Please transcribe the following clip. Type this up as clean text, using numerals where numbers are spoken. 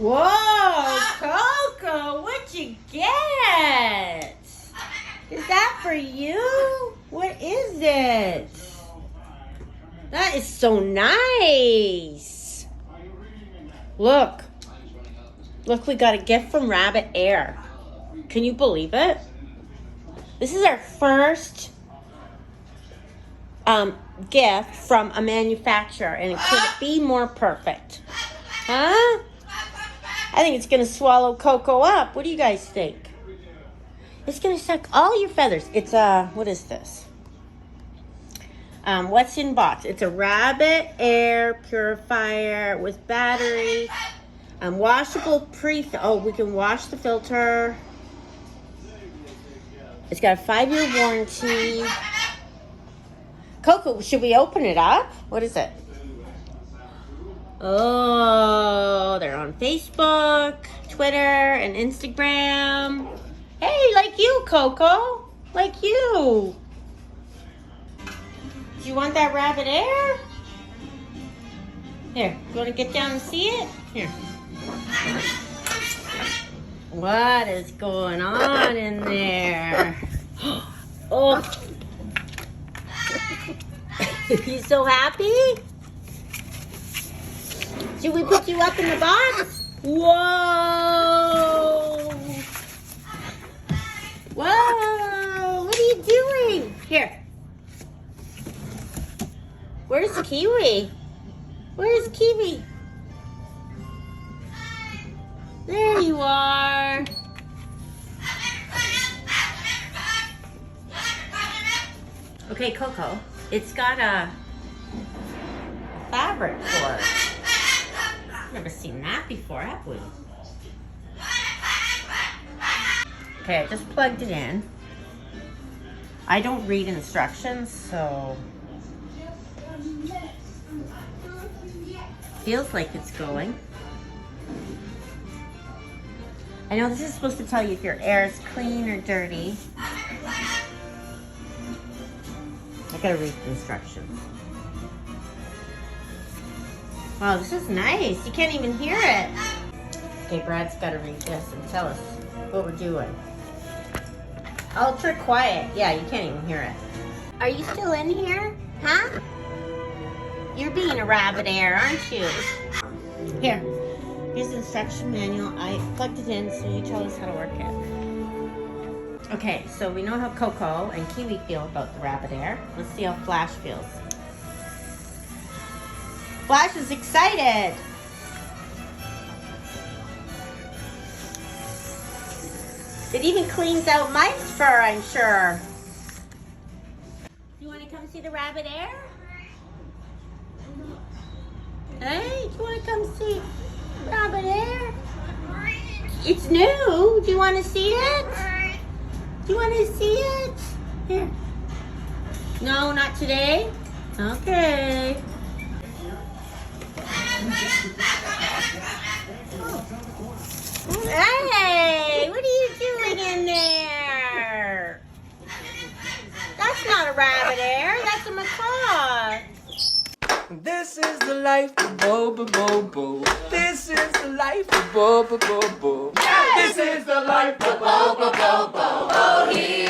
Whoa, Coco, what'd you get? Is that for you? What is it? That is so nice. Look, we got a gift from Rabbit Air. Can you believe it? This is our first gift from a manufacturer, and could it be more perfect? Huh? I think it's going to swallow Coco up. What do you guys think? It's going to suck all your feathers. It's what is this? What's in box? It's a Rabbit Air purifier with battery. Washable we can wash the filter. It's got a 5-year warranty. Coco, should we open it up? What is it? Oh, they're on Facebook, Twitter, and Instagram. Hey, like you, Coco. Like you. Do you want that Rabbit Air? Here, you want to get down and see it? Here. What is going on in there? Oh. You so happy? Should we put you up in the box? Whoa! Whoa! What are you doing? Here. Where's Kiwi? Where's Kiwi? There you are. Okay, Coco. It's got a fabric for it. Never seen that before, have we? Okay, I just plugged it in. I don't read instructions, so feels like it's going. I know this is supposed to tell you if your air is clean or dirty. I gotta read the instructions. Wow, this is nice. You can't even hear it. Okay, Brad's gotta read this and tell us what we're doing. Ultra quiet. Yeah, you can't even hear it. Are you still in here? Huh? You're being a Rabbit Air, aren't you? Here. Here's the instruction manual. I plugged it in, so you tell us how to work it. Okay, so we know how Coco and Kiwi feel about the Rabbit Air. Let's see how Flash feels. Flash is excited. It even cleans out my fur, I'm sure. You want to come see the Rabbit Air? Hey, do you want to come see Rabbit Air? It's new. Do you want to see it? Do you want to see it? Here. No, not today? Okay. Hey, what are you doing in there? That's not a Rabbit Air. That's a macaw. This is the life of Bobo Bobo. This is the life of Bobo Bobo. This is the life of Bobo Bobo. Oh, he